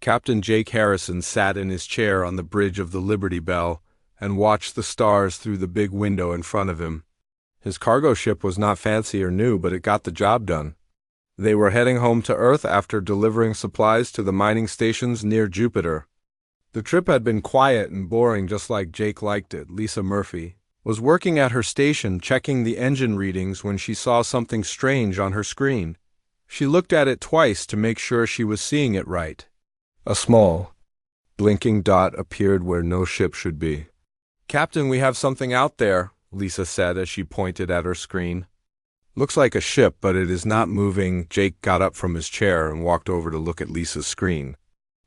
Captain Jake Harrison sat in his chair on the bridge of the Liberty Bell and watched the stars through the big window in front of him. His cargo ship was not fancy or new, but it got the job done. They were heading home to Earth after delivering supplies to the mining stations near Jupiter. The trip had been quiet and boring, just like Jake liked it. Lisa Murphy was working at her station checking the engine readings when she saw something strange on her screen. She looked at it twice to make sure she was seeing it right. A small, blinking dot appeared where no ship should be. "Captain, we have something out there," Lisa said as she pointed at her screen. "Looks like a ship, but it is not moving." Jake got up from his chair and walked over to look at Lisa's screen.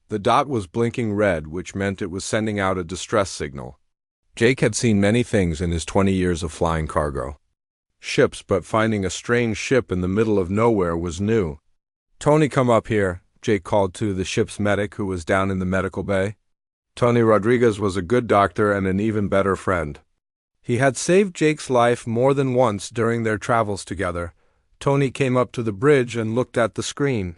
The dot was blinking red, which meant it was sending out a distress signal. Jake had seen many things in his 20 years of flying cargo. Ships, but finding a strange ship in the middle of nowhere was new. "Tony, come up here," Jake called to the ship's medic who was down in the medical bay. Tony Rodriguez was a good doctor and an even better friend. He had saved Jake's life more than once during their travels together. Tony came up to the bridge and looked at the screen.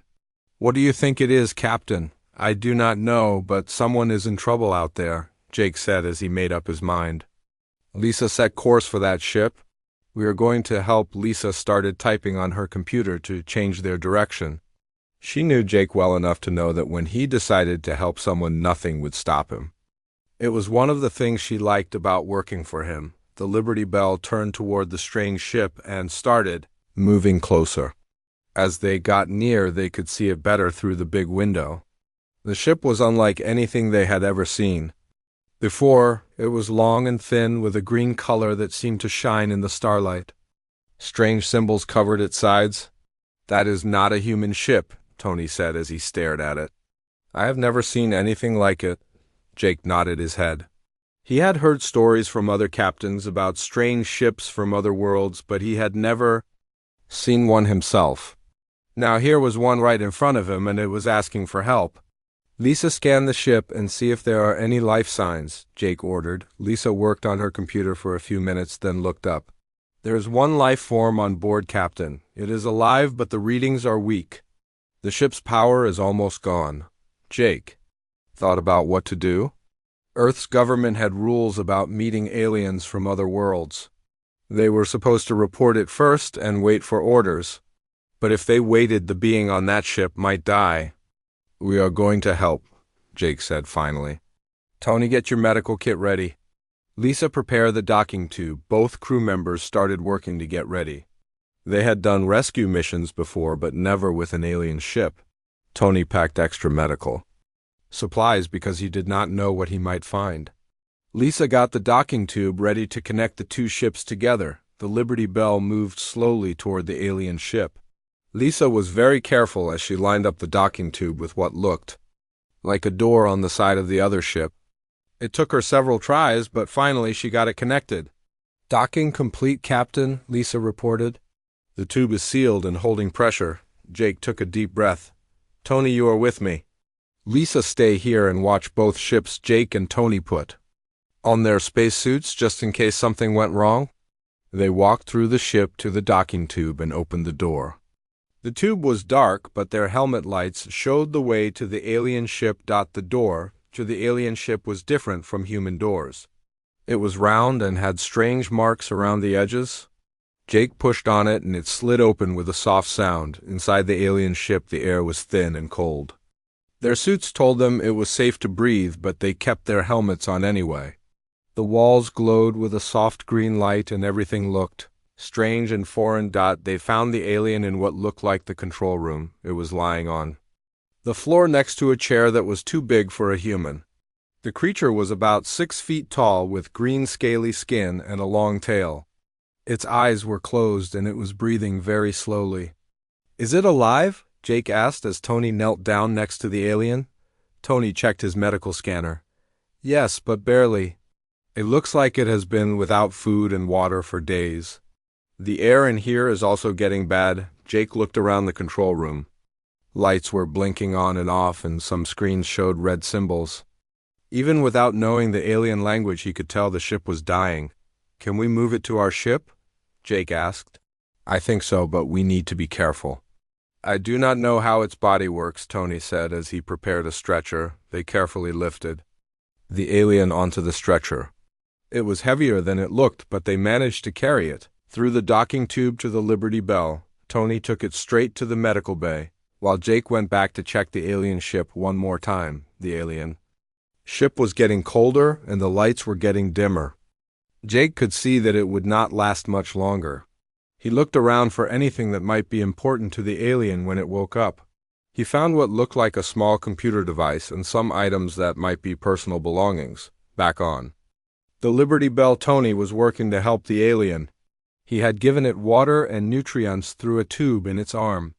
"What do you think it is, Captain?" "I do not know, but someone is in trouble out there," Jake said as he made up his mind. "Lisa set course for that ship. We are going to help." Lisa started typing on her computer to change their direction. She knew Jake well enough to know that when he decided to help someone, nothing would stop him. It was one of the things she liked about working for him. The Liberty Bell turned toward the strange ship and started moving closer. As they got near, they could see it better through the big window. The ship was unlike anything they had ever seen before. It was long and thin, with a green color that seemed to shine in the starlight. Strange symbols covered its sides. "That is not a human ship," Tony said as he stared at it. "I have never seen anything like it." Jake nodded his head. He had heard stories from other captains about strange ships from other worlds, but he had never seen one himself. Now here was one right in front of him, and it was asking for help. "Lisa, scan the ship and see if there are any life signs," Jake ordered. Lisa worked on her computer for a few minutes, then looked up. "There is one life form on board, Captain. It is alive, but the readings are weak. The ship's power is almost gone." Jake thought about what to do. Earth's government had rules about meeting aliens from other worlds. They were supposed to report it first and wait for orders. But if they waited, the being on that ship might die. "We are going to help," Jake said finally. "Tony, get your medical kit ready." Lisa, prepare the docking tube. Both crew members started working to get ready. They had done rescue missions before, but never with an alien ship. Tony packed extra medical supplies because he did not know what he might find. Lisa got the docking tube ready to connect the two ships together. The Liberty Bell moved slowly toward the alien ship. Lisa was very careful as she lined up the docking tube with what looked like a door on the side of the other ship. It took her several tries, but finally she got it connected. "Docking complete, Captain," Lisa reported. "The tube is sealed and holding pressure." Jake took a deep breath. "Tony, you are with me." "Lisa, stay here and watch both ships." Jake and Tony put on their spacesuits just in case something went wrong. They walked through the ship to the docking tube and opened the door. The tube was dark, but their helmet lights showed the way to the alien ship. The door to the alien ship was different from human doors. It was round and had strange marks around the edges. Jake pushed on it and it slid open with a soft sound. Inside the alien ship, the air was thin and cold. Their suits told them it was safe to breathe, but they kept their helmets on anyway. The walls glowed with a soft green light and everything looked strange and foreign. They found the alien in what looked like the control room. It was lying on the floor next to a chair that was too big for a human. The creature was about 6 feet tall, with green scaly skin and a long tail. Its eyes were closed and it was breathing very slowly. "Is it alive?" Jake asked as Tony knelt down next to the alien. Tony checked his medical scanner. "Yes, but barely. It looks like it has been without food and water for days. The air in here is also getting bad." Jake looked around the control room. Lights were blinking on and off, and some screens showed red symbols. Even without knowing the alien language, he could tell the ship was dying. "Can we move it to our ship?" Jake asked. "I think so, but we need to be careful." I do not know how its body works, Tony said as he prepared a stretcher. They carefully lifted the alien onto the stretcher. It was heavier than it looked, but they managed to carry it through the docking tube to the Liberty Bell. Tony took it straight to the medical bay, while Jake went back to check the alien ship one more time. The alien ship was getting colder and the lights were getting dimmer. Jake could see that it would not last much longer. He looked around for anything that might be important to the alien when it woke up. He found what looked like a small computer device and some items that might be personal belongings. Back on the Liberty Bell, Tony was working to help the alien. He had given it water and nutrients through a tube in its arm.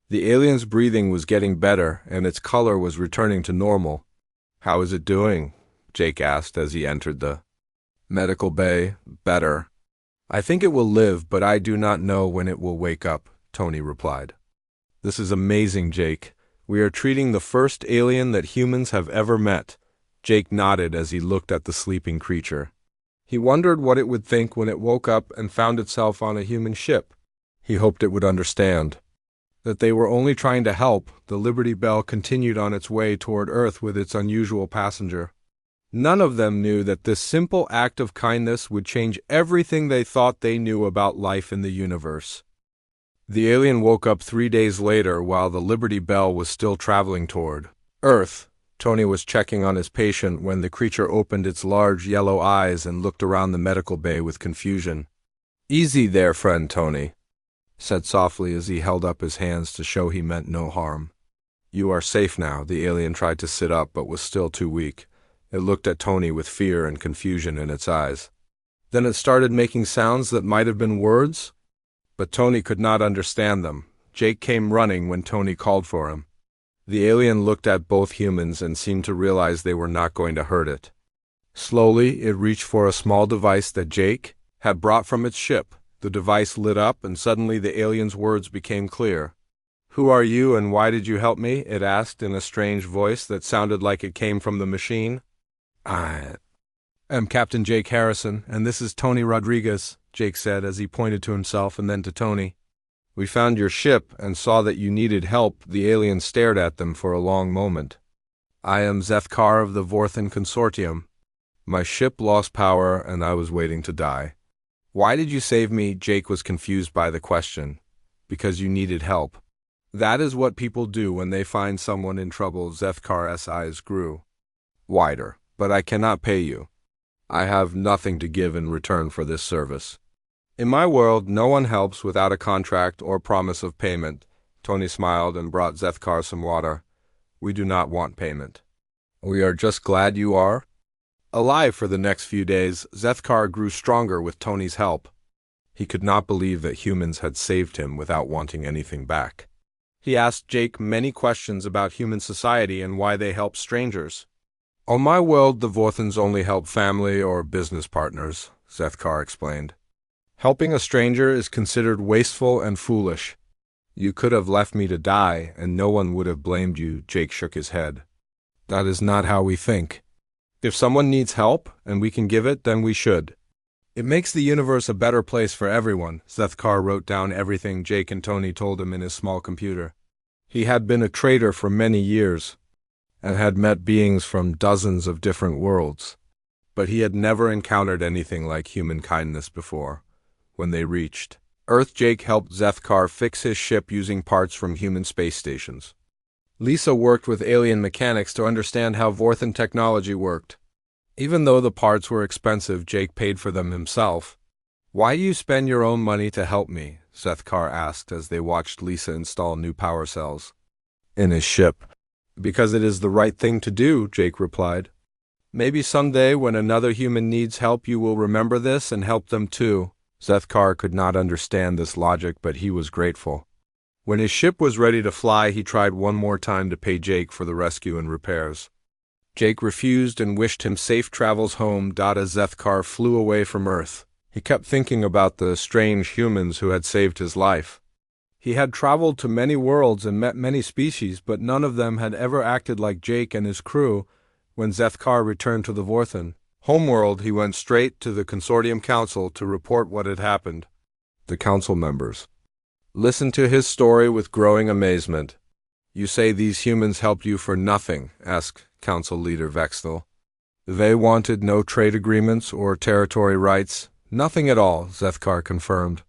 The alien's breathing was getting better and its color was returning to normal. "How is it doing?" Jake asked as he entered the medical bay. "Better. I think it will live, but I do not know when it will wake up," Tony replied. "This is amazing, Jake. We are treating the first alien that humans have ever met." Jake nodded as he looked at the sleeping creature. He wondered what it would think when it woke up and found itself on a human ship. He hoped it would understand that they were only trying to help. The Liberty Bell continued on its way toward Earth with its unusual passenger. None of them knew that this simple act of kindness would change everything they thought they knew about life in the universe. The alien woke up 3 days later while the Liberty Bell was still traveling toward Earth. Tony was checking on his patient when the creature opened its large yellow eyes and looked around the medical bay with confusion. "Easy there, friend," Tony said softly as he held up his hands to show he meant no harm. "You are safe now." The alien tried to sit up but was still too weak. It looked at Tony with fear and confusion in its eyes. Then it started making sounds that might have been words, but Tony could not understand them. Jake came running when Tony called for him. The alien looked at both humans and seemed to realize they were not going to hurt it. Slowly, it reached for a small device that Jake had brought from its ship. The device lit up and suddenly the alien's words became clear. "Who are you and why did you help me?" it asked in a strange voice that sounded like it came from the machine. "I am Captain Jake Harrison, and this is Tony Rodriguez," Jake said as he pointed to himself and then to Tony. "We found your ship and saw that you needed help." The alien stared at them for a long moment. "I am Zethkar of the Vorthan Consortium. My ship lost power and I was waiting to die." "Why did you save me?" Jake was confused by the question. "Because you needed help. That is what people do when they find someone in trouble." Zethkar's eyes grew wider. "But I cannot pay you. I have nothing to give in return for this service. In my world, no one helps without a contract or promise of payment." Tony smiled and brought Zethkar some water. "We do not want payment. We are just glad you are alive." For the next few days, Zethkar grew stronger with Tony's help. He could not believe that humans had saved him without wanting anything back. He asked Jake many questions about human society and why they help strangers. "On my world, the Vorthans only help family or business partners," Zethkar explained. "Helping a stranger is considered wasteful and foolish. You could have left me to die, and no one would have blamed you." Jake shook his head. "That is not how we think. If someone needs help, and we can give it, then we should. It makes the universe a better place for everyone." Zethkar wrote down everything Jake and Tony told him in his small computer. He had been a trader for many years, and had met beings from dozens of different worlds, but he had never encountered anything like human kindness before. When they reached Earth, Jake helped Zethkar fix his ship using parts from human space stations. Lisa worked with alien mechanics to understand how Vorthan technology worked. Even though the parts were expensive, Jake paid for them himself. "Why do you spend your own money to help me?" Zethkar asked as they watched Lisa install new power cells in his ship. "Because it is the right thing to do," Jake replied. "Maybe someday when another human needs help you will remember this and help them too." Zethkar could not understand this logic, but he was grateful. When his ship was ready to fly, he tried one more time to pay Jake for the rescue and repairs. Jake refused and wished him safe travels home. As Zethkar flew away from Earth, he kept thinking about the strange humans who had saved his life. He had traveled to many worlds and met many species, but none of them had ever acted like Jake and his crew. When Zethkar returned to the Vorthan homeworld, he went straight to the Consortium Council to report what had happened. The council members listened to his story with growing amazement. "You say these humans helped you for nothing?" asked Council Leader Vextel. "They wanted no trade agreements or territory rights. Nothing at all," Zethkar confirmed.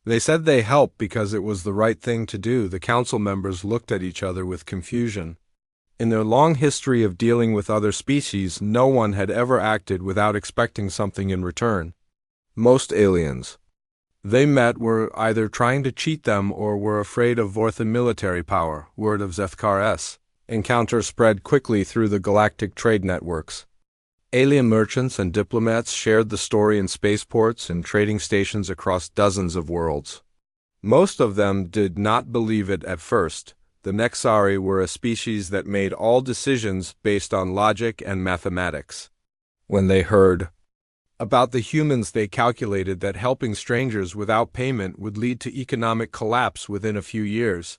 "They said they helped because it was the right thing to do." The council members looked at each other with confusion. In their long history of dealing with other species, no one had ever acted without expecting something in return. Most aliens they met were either trying to cheat them or were afraid of Vorthan military power. Word of Zethkar's encounter spread quickly through the galactic trade networks. Alien merchants and diplomats shared the story in spaceports and trading stations across dozens of worlds. Most of them did not believe it at first. The Nexari were a species that made all decisions based on logic and mathematics. When they heard about the humans, they calculated that helping strangers without payment would lead to economic collapse within a few years.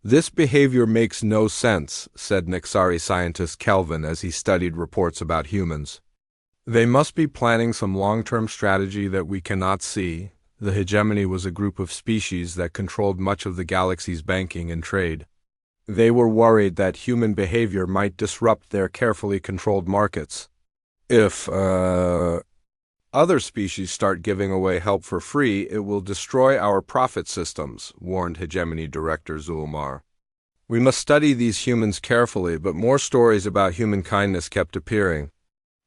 "This behavior makes no sense," said Nexari scientist Kelvin as he studied reports about humans. "They must be planning some long-term strategy that we cannot see." The hegemony was a group of species that controlled much of the galaxy's banking and trade. They were worried that human behavior might disrupt their carefully controlled markets. If other species start giving away help for free, it will destroy our profit systems, warned Hegemony Director Zulmar. "We must study these humans carefully," but more stories about human kindness kept appearing.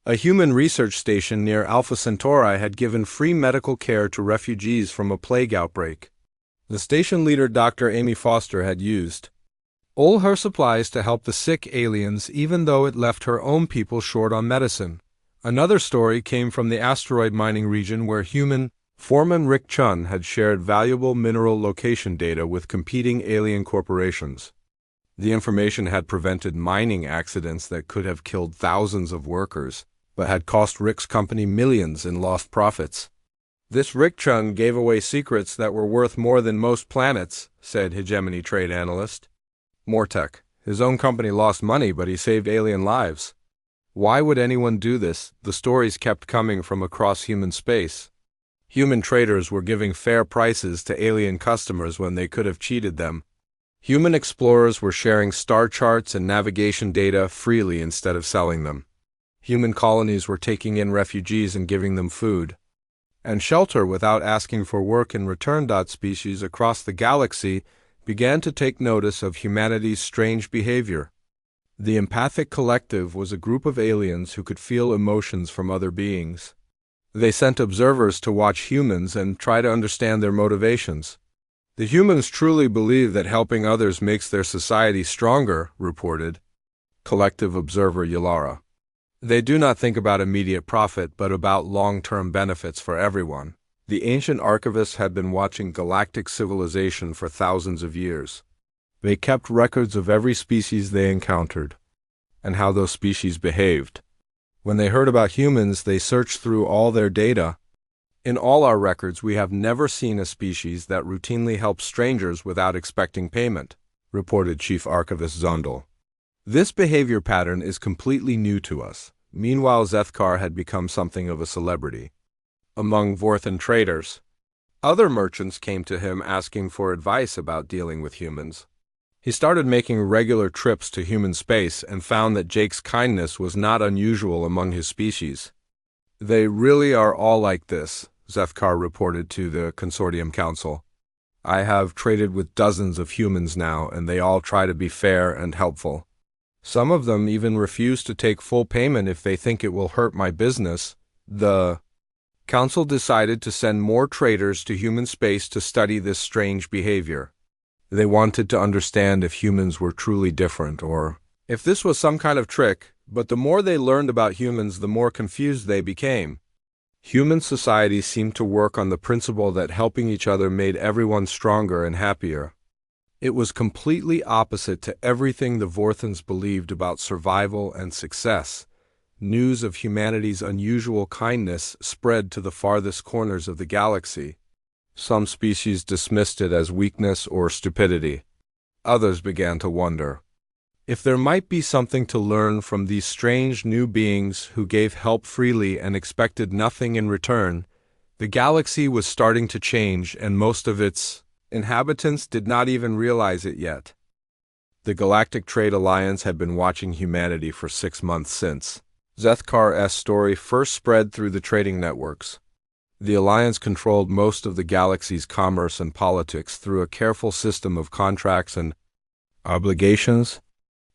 A human research station near Alpha Centauri had given free medical care to refugees from a plague outbreak. The station leader, Dr. Amy Foster, had used all her supplies to help the sick aliens, even though it left her own people short on medicine. Another story came from the asteroid mining region where human foreman Rick Chun had shared valuable mineral location data with competing alien corporations. The information had prevented mining accidents that could have killed thousands of workers, but had cost Rick's company millions in lost profits. "This Rick Chun gave away secrets that were worth more than most planets," said Hegemony trade analyst Mortek. "His own company lost money, but he saved alien lives." Why would anyone do this? The stories kept coming from across human space. Human traders were giving fair prices to alien customers when they could have cheated them. Human explorers were sharing star charts and navigation data freely instead of selling them. Human colonies were taking in refugees and giving them food and shelter without asking for work in return. Species across the galaxy began to take notice of humanity's strange behavior. The Empathic Collective was a group of aliens who could feel emotions from other beings. They sent observers to watch humans and try to understand their motivations. "The humans truly believe that helping others makes their society stronger," reported Collective Observer Yalara. "They do not think about immediate profit, but about long-term benefits for everyone." The ancient archivists had been watching galactic civilization for thousands of years. They kept records of every species they encountered, and how those species behaved. When they heard about humans, they searched through all their data. "In all our records, we have never seen a species that routinely helps strangers without expecting payment," reported Chief Archivist Zondel. "This behavior pattern is completely new to us." Meanwhile, Zethkar had become something of a celebrity among Vorthan traders. Other merchants came to him asking for advice about dealing with humans. He started making regular trips to human space and found that Jake's kindness was not unusual among his species. "They really are all like this," Zethkar reported to the Consortium Council. "I have traded with dozens of humans now, and they all try to be fair and helpful. Some of them even refuse to take full payment if they think it will hurt my business." The Council decided to send more traders to human space to study this strange behavior. They wanted to understand if humans were truly different or if this was some kind of trick, but the more they learned about humans, the more confused they became. Human society seemed to work on the principle that helping each other made everyone stronger and happier. It was completely opposite to everything the Vorthans believed about survival and success. News of humanity's unusual kindness spread to the farthest corners of the galaxy. Some species dismissed it as weakness or stupidity. Others began to wonder if there might be something to learn from these strange new beings who gave help freely and expected nothing in return. The galaxy was starting to change, and most of its Inhabitants did not even realize it yet. The Galactic Trade Alliance had been watching humanity for 6 months since HFY's story first spread through the trading networks. The Alliance controlled most of the galaxy's commerce and politics through a careful system of contracts and obligations.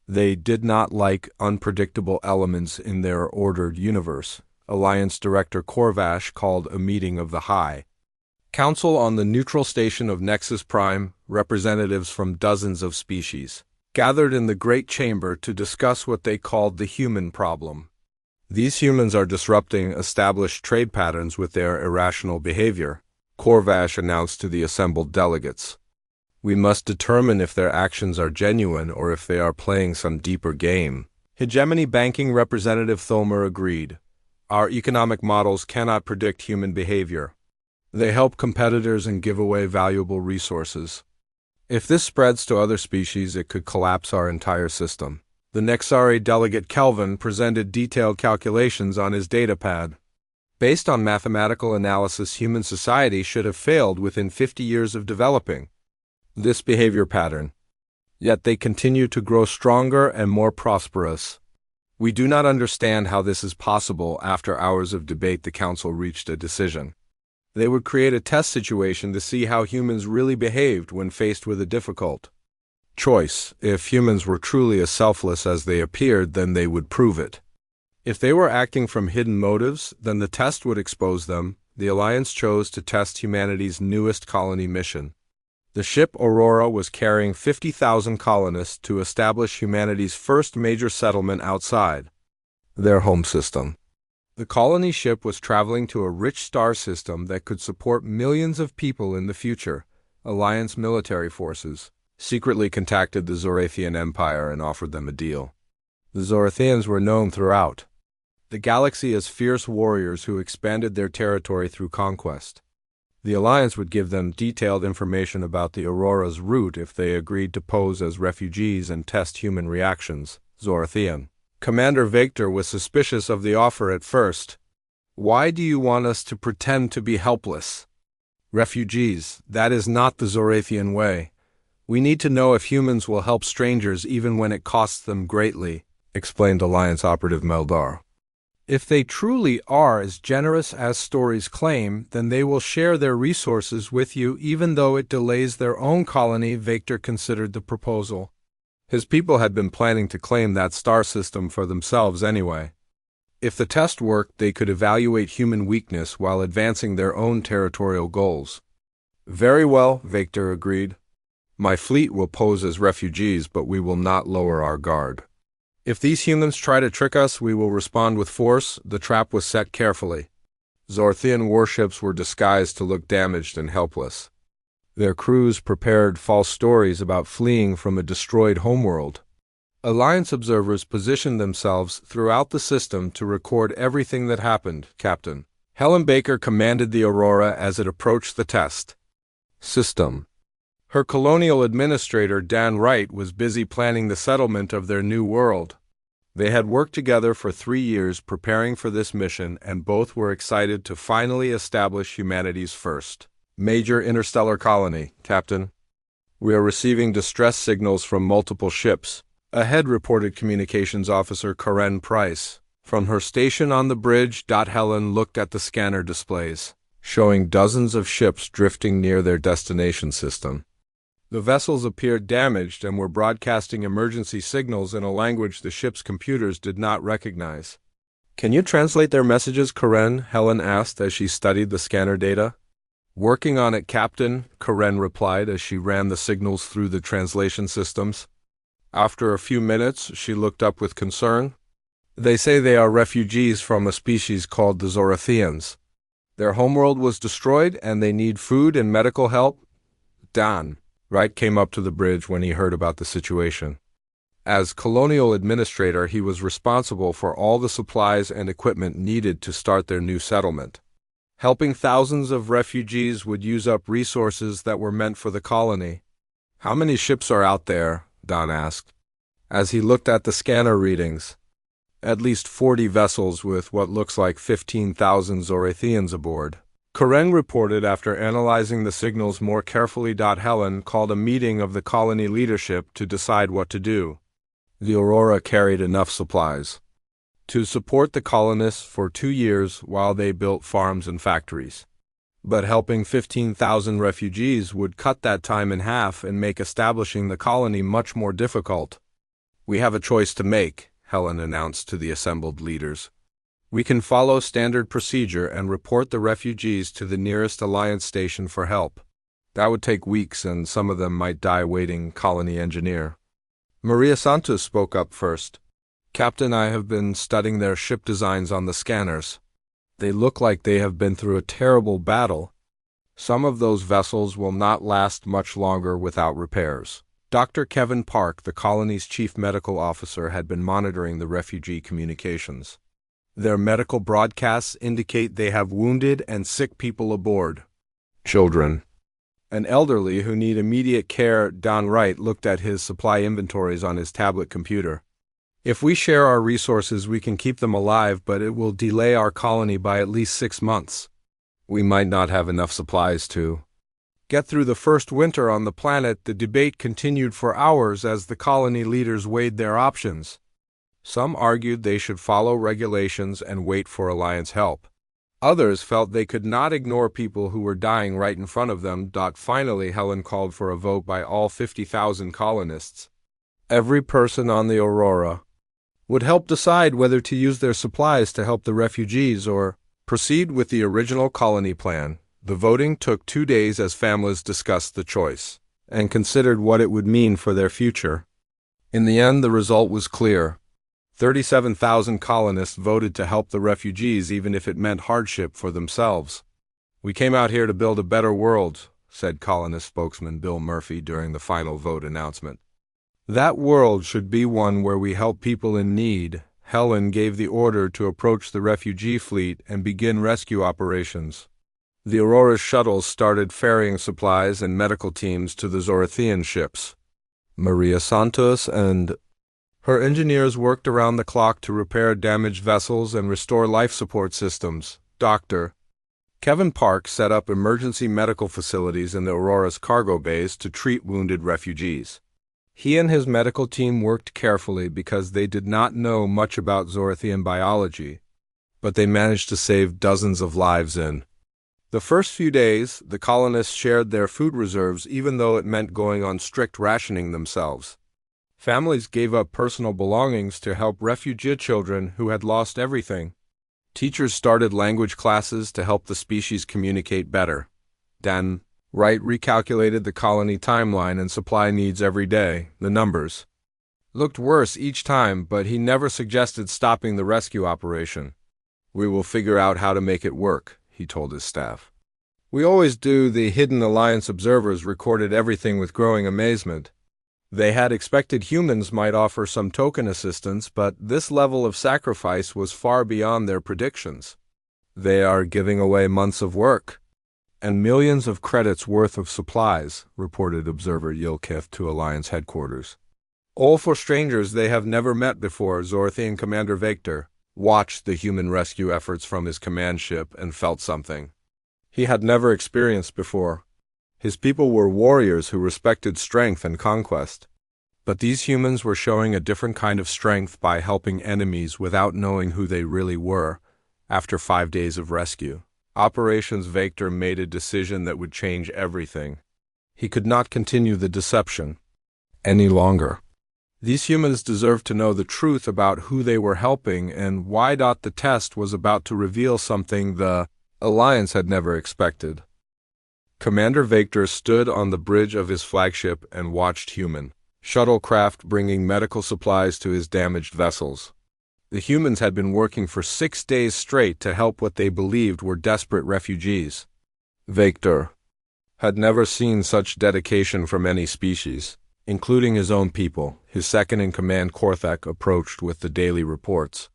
They did not like unpredictable elements in their ordered universe. Alliance Director Corvash called a meeting of the High Council on the neutral station of Nexus Prime. Representatives from dozens of species gathered in the Great Chamber to discuss what they called the human problem. These humans are disrupting established trade patterns with their irrational behavior, Corvash announced to the assembled delegates. We must determine if their actions are genuine or if they are playing some deeper game. Hegemony Banking Representative Thomer agreed. Our economic models cannot predict human behavior. They help competitors and give away valuable resources. If this spreads to other species, it could collapse our entire system. The Nexari delegate Kelvin presented detailed calculations on his datapad. Based on mathematical analysis, human society should have failed within 50 years of developing this behavior pattern. Yet they continue to grow stronger and more prosperous. We do not understand how this is possible. After hours of debate, the council reached a decision. They would create a test situation to see how humans really behaved when faced with a difficult choice. If humans were truly as selfless as they appeared, then they would prove it. If they were acting from hidden motives, then the test would expose them. The Alliance chose to test humanity's newest colony mission. The ship Aurora was carrying 50,000 colonists to establish humanity's first major settlement outside their home system. The colony ship was traveling to a rich star system that could support millions of people in the future. Alliance military forces secretly contacted the Zorathian Empire and offered them a deal. The Zorathians were known throughout the galaxy as fierce warriors who expanded their territory through conquest. The Alliance would give them detailed information about the Aurora's route if they agreed to pose as refugees and test human reactions. Zorathian Commander Victor was suspicious of the offer at first. Why do you want us to pretend to be helpless refugees? That is not the Zorathian way. We need to know if humans will help strangers even when it costs them greatly, explained Alliance Operative Meldar. If they truly are as generous as stories claim, then they will share their resources with you even though it delays their own colony. Victor considered the proposal. His people had been planning to claim that star system for themselves anyway. If the test worked, they could evaluate human weakness while advancing their own territorial goals. Very well, Victor agreed. My fleet will pose as refugees, but we will not lower our guard. If these humans try to trick us, we will respond with force. The trap was set carefully. Zorathian warships were disguised to look damaged and helpless. Their crews prepared false stories about fleeing from a destroyed homeworld. Alliance observers positioned themselves throughout the system to record everything that happened. Captain Helen Baker commanded the Aurora as it approached the test system. Her colonial administrator, Dan Wright, was busy planning the settlement of their new world. They had worked together for 3 years preparing for this mission, and both were excited to finally establish humanity's first major interstellar colony. Captain, we are receiving distress signals from multiple ships, ahead reported Communications Officer Karen Price. From her station on the bridge, Helen looked at the scanner displays, showing dozens of ships drifting near their destination system. The vessels appeared damaged and were broadcasting emergency signals in a language the ship's computers did not recognize. Can you translate their messages, Karen? Helen asked as she studied the scanner data. Working on it, Captain, Karen replied as she ran the signals through the translation systems. After a few minutes, she looked up with concern. They say they are refugees from a species called the Zorathians. Their homeworld was destroyed and they need food and medical help. Dan Wright came up to the bridge when he heard about the situation. As colonial administrator, he was responsible for all the supplies and equipment needed to start their new settlement. Helping thousands of refugees would use up resources that were meant for the colony. How many ships are out there? Don asked, as he looked at the scanner readings. At least 40 vessels with what looks like 15,000 Zorathians aboard. Karen reported after analyzing the signals more carefully. Helen called a meeting of the colony leadership to decide what to do. The Aurora carried enough supplies to support the colonists for 2 years while they built farms and factories. But helping 15,000 refugees would cut that time in half and make establishing the colony much more difficult. "We have a choice to make," Helen announced to the assembled leaders. "We can follow standard procedure and report the refugees to the nearest Alliance station for help. That would take weeks and some of them might die waiting." Colony engineer Maria Santos spoke up first. "Captain, I have been studying their ship designs on the scanners. They look like they have been through a terrible battle. Some of those vessels will not last much longer without repairs." Dr. Kevin Park, the colony's chief medical officer, had been monitoring the refugee communications. "Their medical broadcasts indicate they have wounded and sick people aboard. Children and elderly who need immediate care." Don Wright looked at his supply inventories on his tablet computer. "If we share our resources, we can keep them alive, but it will delay our colony by at least 6 months. We might not have enough supplies to get through the first winter on the planet." The debate continued for hours as the colony leaders weighed their options. Some argued they should follow regulations and wait for Alliance help. Others felt they could not ignore people who were dying right in front of them. Finally, Helen called for a vote by all 50,000 colonists. Every person on the Aurora would help decide whether to use their supplies to help the refugees or proceed with the original colony plan. The voting took 2 days as families discussed the choice and considered what it would mean for their future. In the end, the result was clear. 37,000 colonists voted to help the refugees even if it meant hardship for themselves. "We came out here to build a better world," said colonist spokesman Bill Murphy during the final vote announcement. "That world should be one where we help people in need." Helen gave the order to approach the refugee fleet and begin rescue operations. The Aurora's shuttles started ferrying supplies and medical teams to the Zorathian ships. Maria Santos and her engineers worked around the clock to repair damaged vessels and restore life support systems. Dr. Kevin Park set up emergency medical facilities in the Aurora's cargo bays to treat wounded refugees. He and his medical team worked carefully because they did not know much about Zorathian biology, but they managed to save dozens of lives in the first few days. The colonists shared their food reserves even though it meant going on strict rationing themselves. Families gave up personal belongings to help refugee children who had lost everything. Teachers started language classes to help the species communicate better. Dan Wright recalculated the colony timeline and supply needs every day. The numbers looked worse each time, but he never suggested stopping the rescue operation. "We will figure out how to make it work," he told his staff. "We always do." The Hidden Alliance observers recorded everything with growing amazement. They had expected humans might offer some token assistance, but this level of sacrifice was far beyond their predictions. "They are giving away months of work and millions of credits worth of supplies," reported observer Yilkith to Alliance headquarters. "All for strangers they have never met before." Zorathian Commander Victor watched the human rescue efforts from his command ship and felt something he had never experienced before. His people were warriors who respected strength and conquest. But these humans were showing a different kind of strength by helping enemies without knowing who they really were. After 5 days of rescue operations, Victor made a decision that would change everything. He could not continue the deception any longer. These humans deserved to know the truth about who they were helping and why. The test was about to reveal something the Alliance had never expected. Commander Victor stood on the bridge of his flagship and watched human shuttlecraft bringing medical supplies to his damaged vessels. The humans had been working for 6 days straight to help what they believed were desperate refugees. Victor had never seen such dedication from any species, including his own people. His second-in-command Korthak approached with the daily reports.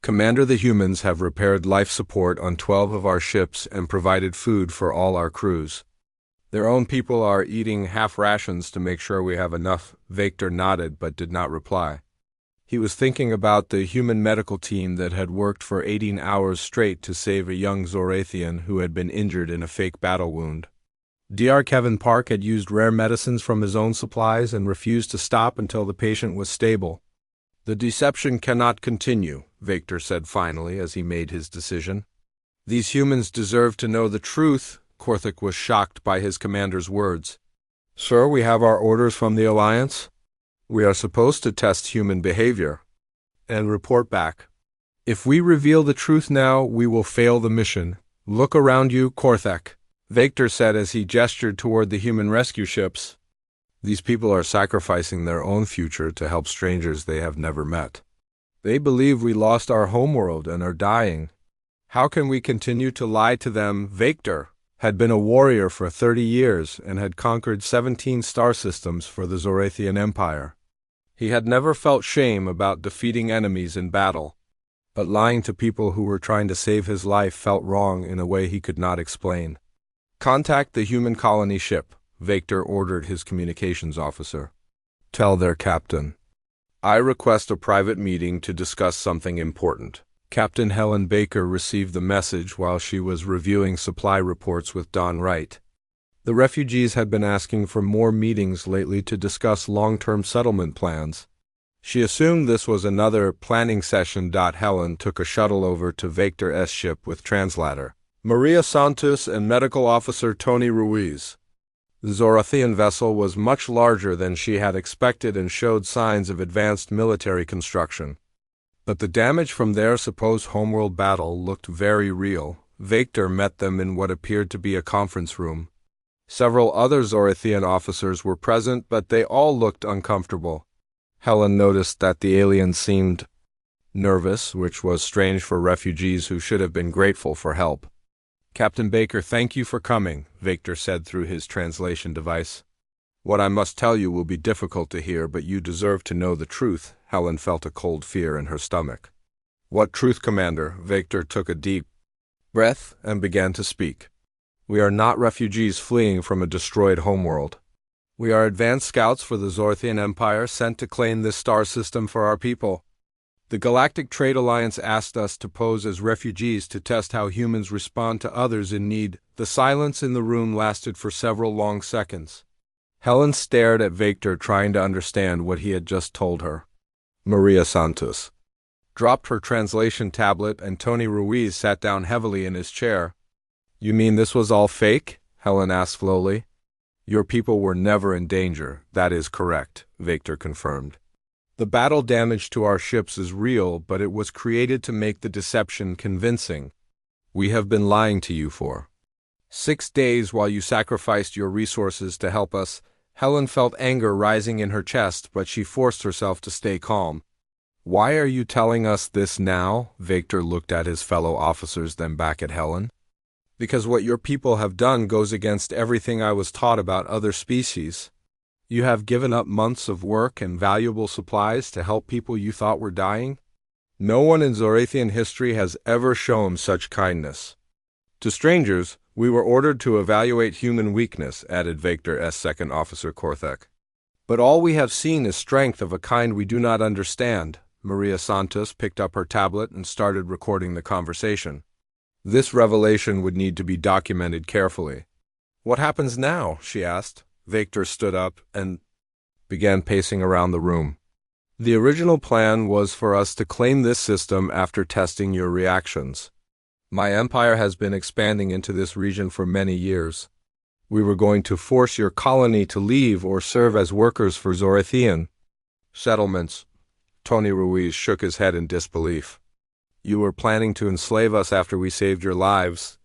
"Commander, the humans have repaired life support on 12 of our ships and provided food for all our crews. Their own people are eating half rations to make sure we have enough." Victor nodded but did not reply. He was thinking about the human medical team that had worked for 18 hours straight to save a young Zorathian who had been injured in a fake battle wound. Dr. Kevin Park had used rare medicines from his own supplies and refused to stop until the patient was stable. "The deception cannot continue," Victor said finally as he made his decision. "These humans deserve to know the truth." Korthik was shocked by his commander's words. "Sir, we have our orders from the Alliance. We are supposed to test human behavior and report back. If we reveal the truth now, we will fail the mission. Look around you, Korthik," Victor said as he gestured toward the human rescue ships. "These people are sacrificing their own future to help strangers they have never met. They believe we lost our homeworld and are dying. How can we continue to lie to them?" Victor had been a warrior for 30 years and had conquered 17 star systems for the Zorathian Empire. He had never felt shame about defeating enemies in battle, but lying to people who were trying to save his life felt wrong in a way he could not explain. "Contact the human colony ship," Victor ordered his communications officer. "Tell their captain I request a private meeting to discuss something important." Captain Helen Baker received the message while she was reviewing supply reports with Don Wright. The refugees had been asking for more meetings lately to discuss long-term settlement plans. She assumed this was another planning session. Helen took a shuttle over to Victor's ship with translator Maria Santos and medical officer Tony Ruiz. The Zorathian vessel was much larger than she had expected and showed signs of advanced military construction. But the damage from their supposed homeworld battle looked very real. Victor met them in what appeared to be a conference room. Several other Zorathian officers were present, but they all looked uncomfortable. Helen noticed that the aliens seemed nervous, which was strange for refugees who should have been grateful for help. "Captain Baker, thank you for coming," Victor said through his translation device. "What I must tell you will be difficult to hear, but you deserve to know the truth." Helen felt a cold fear in her stomach. "What truth, Commander?" Victor took a deep breath and began to speak. "We are not refugees fleeing from a destroyed homeworld. We are advanced scouts for the Zorathian Empire sent to claim this star system for our people. The Galactic Trade Alliance asked us to pose as refugees to test how humans respond to others in need." The silence in the room lasted for several long seconds. Helen stared at Victor, trying to understand what he had just told her. Maria Santos dropped her translation tablet and Tony Ruiz sat down heavily in his chair. "You mean this was all fake?" Helen asked slowly. "Your people were never in danger." "That is correct," Victor confirmed. "The battle damage to our ships is real, but it was created to make the deception convincing. We have been lying to you for 6 days while you sacrificed your resources to help us." Helen felt anger rising in her chest, but she forced herself to stay calm. "Why are you telling us this now?" Victor looked at his fellow officers, then back at Helen. "Because what your people have done goes against everything I was taught about other species. You have given up months of work and valuable supplies to help people you thought were dying. No one in Zorathian history has ever shown such kindness to strangers. We were ordered to evaluate human weakness," added Victor's second officer Korthik. "But all we have seen is strength of a kind we do not understand." Maria Santos picked up her tablet and started recording the conversation. This revelation would need to be documented carefully. "What happens now?" she asked. Victor stood up and began pacing around the room. "The original plan was for us to claim this system after testing your reactions. My empire has been expanding into this region for many years. We were going to force your colony to leave or serve as workers for Zorathian settlements." Tony Ruiz shook his head in disbelief. "You were planning to enslave us after we saved your lives."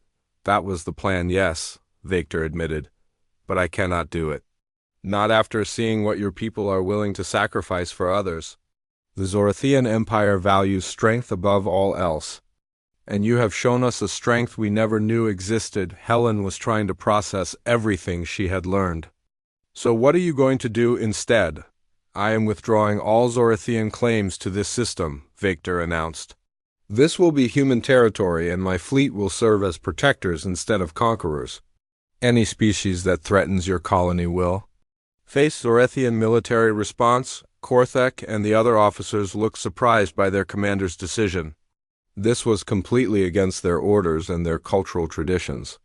"That was the plan, yes," Victor admitted. "But I cannot do it. Not after seeing what your people are willing to sacrifice for others. The Zorathian Empire values strength above all else. And you have shown us a strength we never knew existed." Helen was trying to process everything she had learned. "So what are you going to do instead?" "I am withdrawing all Zorathian claims to this system," Victor announced. "This will be human territory, and my fleet will serve as protectors instead of conquerors. Any species that threatens your colony will face Zorathian military response." Korthek and the other officers looked surprised by their commander's decision. This was completely against their orders and their cultural traditions.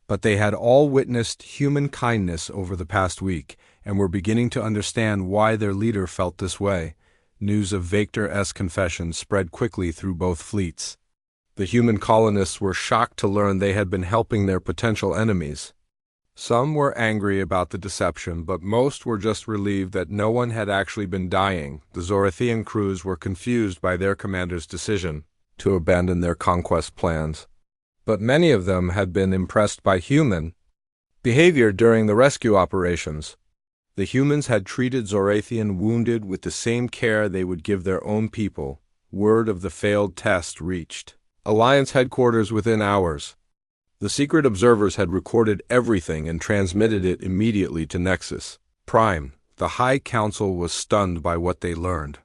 But they had all witnessed human kindness over the past week and were beginning to understand why their leader felt this way. News of Victor's confession spread quickly through both fleets. The human colonists were shocked to learn they had been helping their potential enemies. Some were angry about the deception, but most were just relieved that no one had actually been dying. The Zorathian crews were confused by their commander's decision to abandon their conquest plans. But many of them had been impressed by human behavior during the rescue operations. The humans had treated Zorathian wounded with the same care they would give their own people. Word of the failed test reached Alliance headquarters within hours. The secret observers had recorded everything and transmitted it immediately to Nexus Prime. The High Council was stunned by what they learned.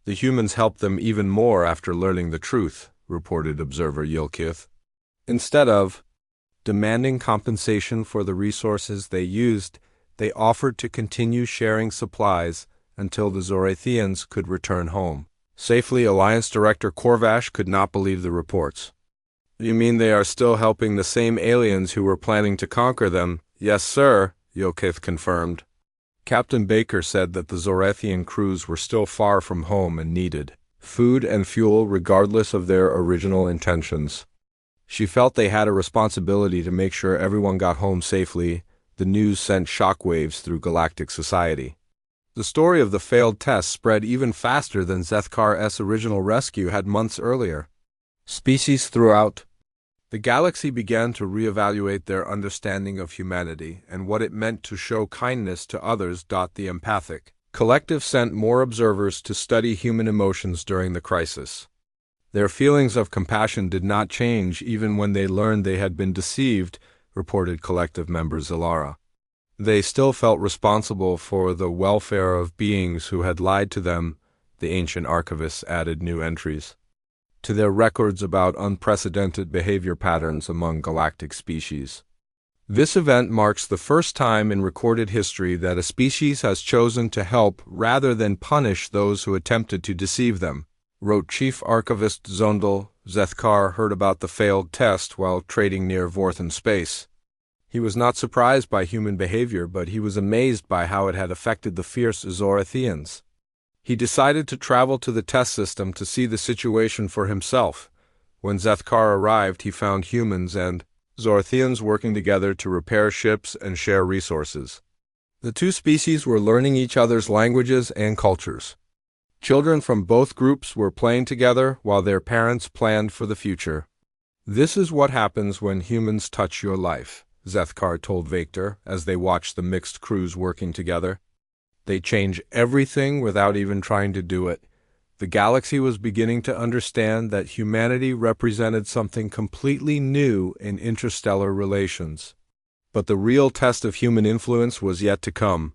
The humans helped them even more after learning the truth, reported Observer Yilkith. Instead of demanding compensation for the resources they used, they offered to continue sharing supplies until the Zorathians could return home safely. Alliance Director Korvash could not believe the reports. You mean they are still helping the same aliens who were planning to conquer them? Yes, sir, Yilkith confirmed. Captain Baker said that the Zorathian crews were still far from home and needed food and fuel regardless of their original intentions. She felt they had a responsibility to make sure everyone got home safely. The news sent shockwaves through galactic society. The story of the failed test spread even faster than Zethkar's original rescue had months earlier. Species throughout the galaxy began to reevaluate their understanding of humanity and what it meant to show kindness to others. The empathic collective sent more observers to study human emotions during the crisis. Their feelings of compassion did not change even when they learned they had been deceived, reported collective member Zilara. They still felt responsible for the welfare of beings who had lied to them. The ancient archivists added new entries to their records about unprecedented behavior patterns among galactic species. This event marks the first time in recorded history that a species has chosen to help rather than punish those who attempted to deceive them, wrote Chief Archivist Zondal. Zethkar heard about the failed test while trading near Vorth in space. He was not surprised by human behavior, but he was amazed by how it had affected the fierce Zorathians. He decided to travel to the test system to see the situation for himself. When Zethkar arrived, he found humans and Zorathians working together to repair ships and share resources. The two species were learning each other's languages and cultures. Children from both groups were playing together while their parents planned for the future. This is what happens when humans touch your life, Zethkar told Victor as they watched the mixed crews working together. They change everything without even trying to do it. The galaxy was beginning to understand that humanity represented something completely new in interstellar relations. But the real test of human influence was yet to come.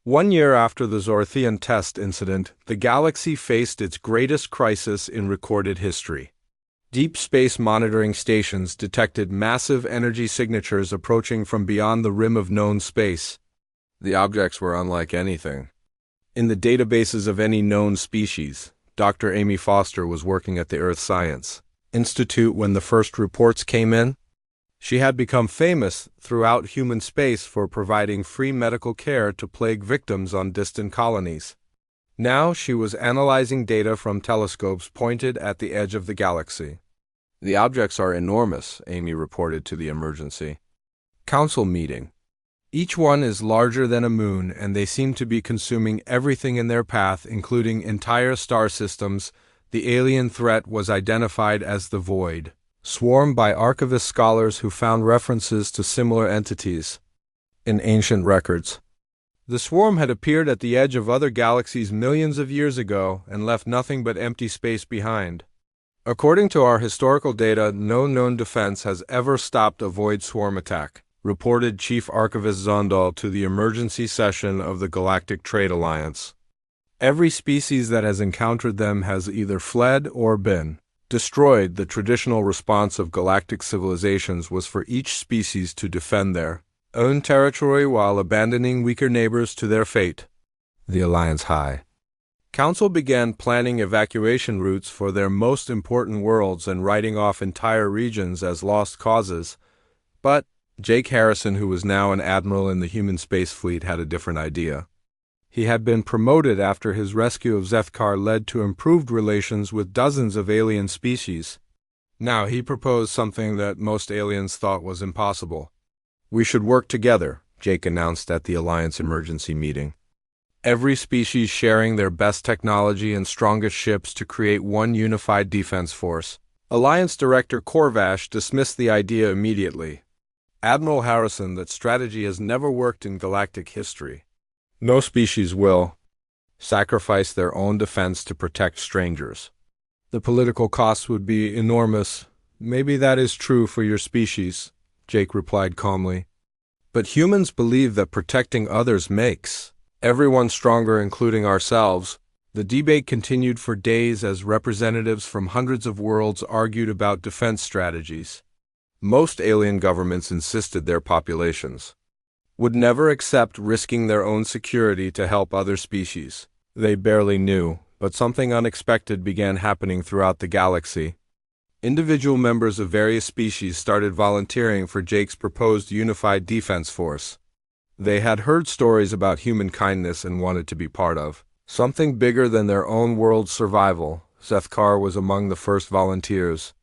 1 year after the Zorathian test incident, the galaxy faced its greatest crisis in recorded history. Deep space monitoring stations detected massive energy signatures approaching from beyond the rim of known space. The objects were unlike anything in the databases of any known species. Dr. Amy Foster was working at the Earth Science Institute when the first reports came in. She had become famous throughout human space for providing free medical care to plague victims on distant colonies. Now she was analyzing data from telescopes pointed at the edge of the galaxy. The objects are enormous, Amy reported to the emergency council meeting. Each one is larger than a moon, and they seem to be consuming everything in their path, including entire star systems. The alien threat was identified as the Void, swarmed by archivist scholars who found references to similar entities in ancient records. The swarm had appeared at the edge of other galaxies millions of years ago and left nothing but empty space behind. According to our historical data, no known defense has ever stopped a Void swarm attack, reported Chief Archivist Zondal to the emergency session of the Galactic Trade Alliance. Every species that has encountered them has either fled or been destroyed. The traditional response of galactic civilizations was for each species to defend their own territory while abandoning weaker neighbors to their fate. The Alliance High Council began planning evacuation routes for their most important worlds and writing off entire regions as lost causes, but Jake Harrison, who was now an admiral in the human space fleet, had a different idea. He had been promoted after his rescue of Zethkar led to improved relations with dozens of alien species. Now he proposed something that most aliens thought was impossible. "We should work together," Jake announced at the Alliance emergency meeting. Every species sharing their best technology and strongest ships to create one unified defense force. Alliance Director Korvash dismissed the idea immediately. "Admiral Harrison, that strategy has never worked in galactic history. No species will sacrifice their own defense to protect strangers. The political costs would be enormous." "Maybe that is true for your species," Jake replied calmly. "But humans believe that protecting others makes everyone stronger, including ourselves." The debate continued for days as representatives from hundreds of worlds argued about defense strategies. Most alien governments insisted their populations would never accept risking their own security to help other species. They barely knew, but something unexpected began happening throughout the galaxy. Individual members of various species started volunteering for Jake's proposed unified defense force. They had heard stories about human kindness and wanted to be part of something bigger than their own world's survival. Zethkar was among the first volunteers.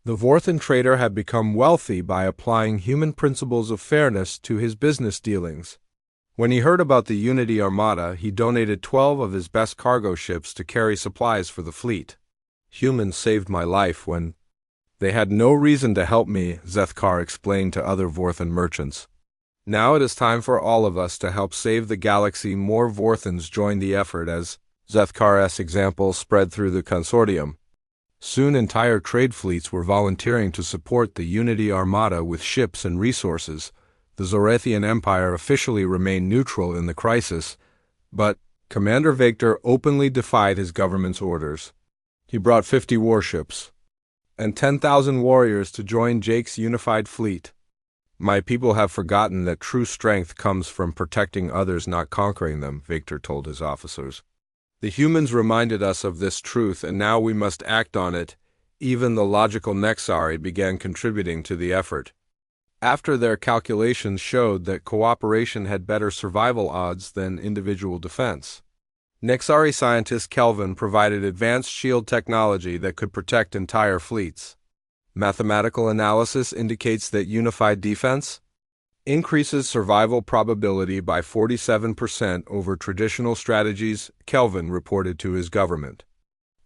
The Vorthan trader had become wealthy by applying human principles of fairness to his business dealings. When he heard about the Unity Armada, he donated 12 of his best cargo ships to carry supplies for the fleet. "Humans saved my life when they had no reason to help me," Zethkar explained to other Vorthan merchants. "Now it is time for all of us to help save the galaxy." More Vorthans joined the effort as Zethkar's example spread through the consortium. Soon entire trade fleets were volunteering to support the Unity Armada with ships and resources. The Zorathian Empire officially remained neutral in the crisis, but Commander Vector openly defied his government's orders. He brought 50 warships and 10,000 warriors to join Jake's unified fleet. "My people have forgotten that true strength comes from protecting others, not conquering them," Vector told his officers. "The humans reminded us of this truth, and now we must act on it." Even the logical Nexari began contributing to the effort. After their calculations showed that cooperation had better survival odds than individual defense. Nexari scientist Kelvin provided advanced shield technology that could protect entire fleets. Mathematical analysis indicates that unified defense increases survival probability by 47% over traditional strategies, Kelvin reported to his government.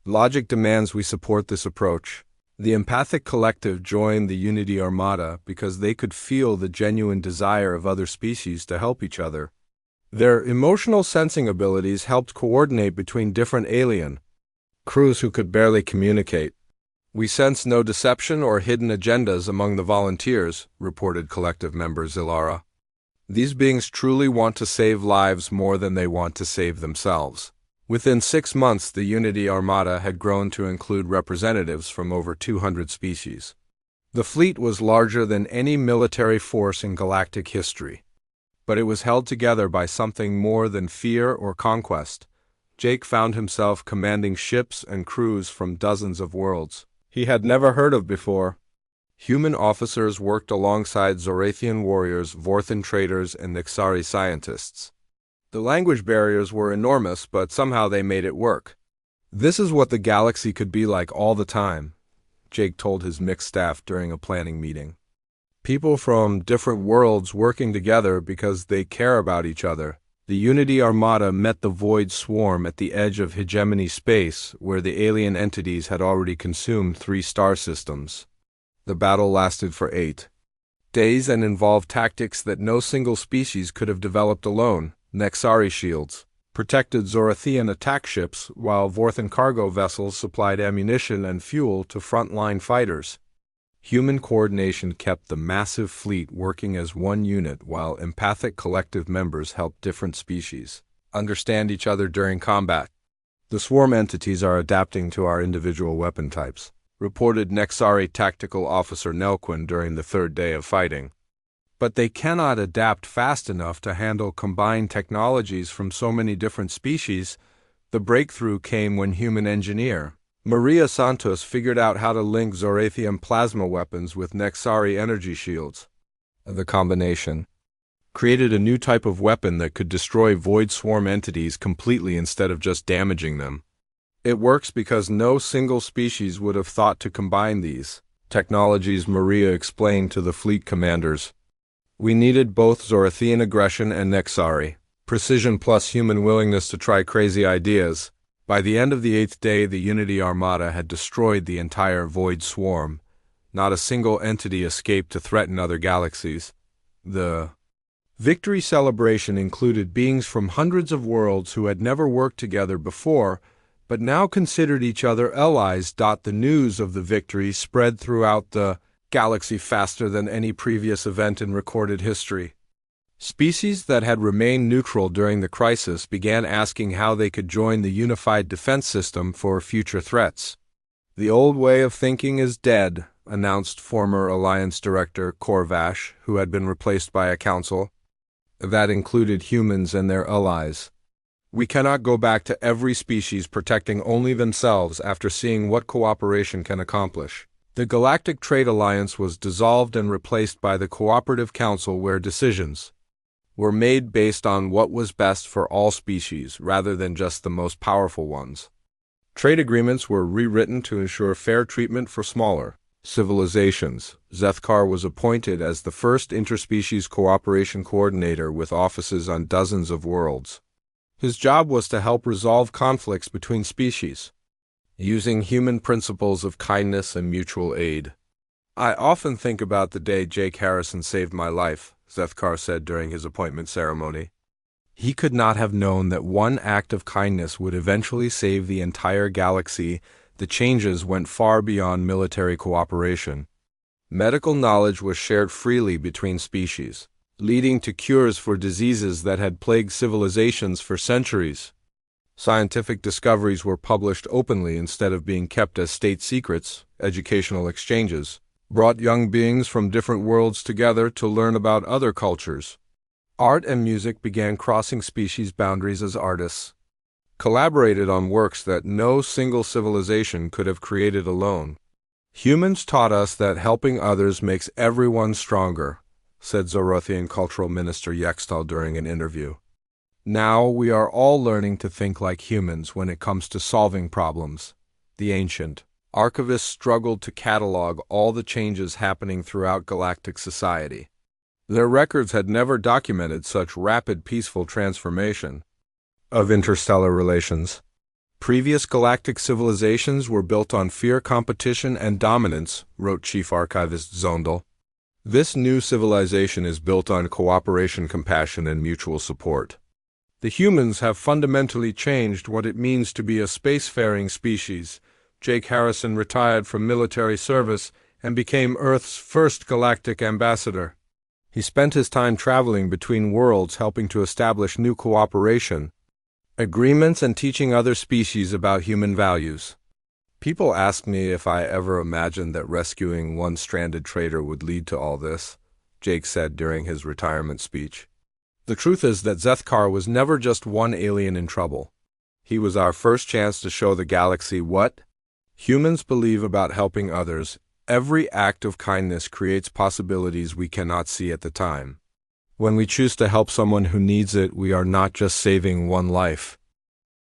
"Logic demands we support this approach." The empathic collective joined the Unity Armada because they could feel the genuine desire of other species to help each other. Their emotional sensing abilities helped coordinate between different alien crews who could barely communicate. "We sense no deception or hidden agendas among the volunteers," reported collective member Zilara. "These beings truly want to save lives more than they want to save themselves." Within 6 months, the Unity Armada had grown to include representatives from over 200 species. The fleet was larger than any military force in galactic history. But it was held together by something more than fear or conquest. Jake found himself commanding ships and crews from dozens of worlds he had never heard of before. Human officers worked alongside Zorathian warriors, Vorthan traders, and Nexari scientists. The language barriers were enormous, but somehow they made it work. "This is what the galaxy could be like all the time," Jake told his mixed staff during a planning meeting. "People from different worlds working together because they care about each other." The Unity Armada met the Void Swarm at the edge of hegemony space, where the alien entities had already consumed 3 star systems. The battle lasted for 8 days and involved tactics that no single species could have developed alone. Nexari shields protected Zorathian attack ships, while Vorthan cargo vessels supplied ammunition and fuel to frontline fighters. Human coordination kept the massive fleet working as one unit, while empathic collective members helped different species understand each other during combat. "The swarm entities are adapting to our individual weapon types," reported Nexari Tactical Officer Nelquin during the 3rd day of fighting. but they cannot adapt fast enough to handle combined technologies from so many different species. The breakthrough came when human engineer Maria Santos figured out how to link Zorathium plasma weapons with Nexari energy shields. The combination created a new type of weapon that could destroy void swarm entities completely instead of just damaging them. It works because no single species would have thought to combine these technologies, Maria explained to the fleet commanders. We needed both Zorathian aggression and Nexari precision plus human willingness to try crazy ideas. By the end of the 8th day, the Unity Armada had destroyed the entire void swarm. Not a single entity escaped to threaten other galaxies. The victory celebration included beings from hundreds of worlds who had never worked together before, but now considered each other allies. The news of the victory spread throughout the galaxy faster than any previous event in recorded history. Species that had remained neutral during the crisis began asking how they could join the unified defense system for future threats. The old way of thinking is dead, announced former Alliance Director Korvash, who had been replaced by a council that included humans and their allies. We cannot go back to every species protecting only themselves after seeing what cooperation can accomplish. The Galactic Trade Alliance was dissolved and replaced by the Cooperative Council, where decisions were made based on what was best for all species rather than just the most powerful ones. Trade agreements were rewritten to ensure fair treatment for smaller civilizations. Zethkar was appointed as the first interspecies cooperation coordinator with offices on dozens of worlds. His job was to help resolve conflicts between species, using human principles of kindness and mutual aid. I often think about the day Jake Harrison saved my life, Zethkar said during his appointment ceremony. He could not have known that one act of kindness would eventually save the entire galaxy. The changes went far beyond military cooperation. Medical knowledge was shared freely between species, leading to cures for diseases that had plagued civilizations for centuries. Scientific discoveries were published openly instead of being kept as state secrets. Educational exchanges brought young beings from different worlds together to learn about other cultures. Art and music began crossing species boundaries as artists collaborated on works that no single civilization could have created alone. Humans taught us that helping others makes everyone stronger, said Zorothian Cultural Minister Yextal during an interview. Now we are all learning to think like humans when it comes to solving problems. The ancient archivists struggled to catalog all the changes happening throughout galactic society. Their records had never documented such rapid peaceful transformation of interstellar relations. Previous galactic civilizations were built on fear, competition, and dominance, wrote Chief Archivist Zondel. This new civilization is built on cooperation, compassion, and mutual support. The humans have fundamentally changed what it means to be a spacefaring species. Jake Harrison retired from military service and became Earth's first galactic ambassador. He spent his time traveling between worlds, helping to establish new cooperation agreements and teaching other species about human values. People ask me if I ever imagined that rescuing one stranded trader would lead to all this, Jake said during his retirement speech. The truth is that Zethkar was never just one alien in trouble. He was our first chance to show the galaxy what humans believe about helping others. Every act of kindness creates possibilities we cannot see at the time. When we choose to help someone who needs it, we are not just saving one life.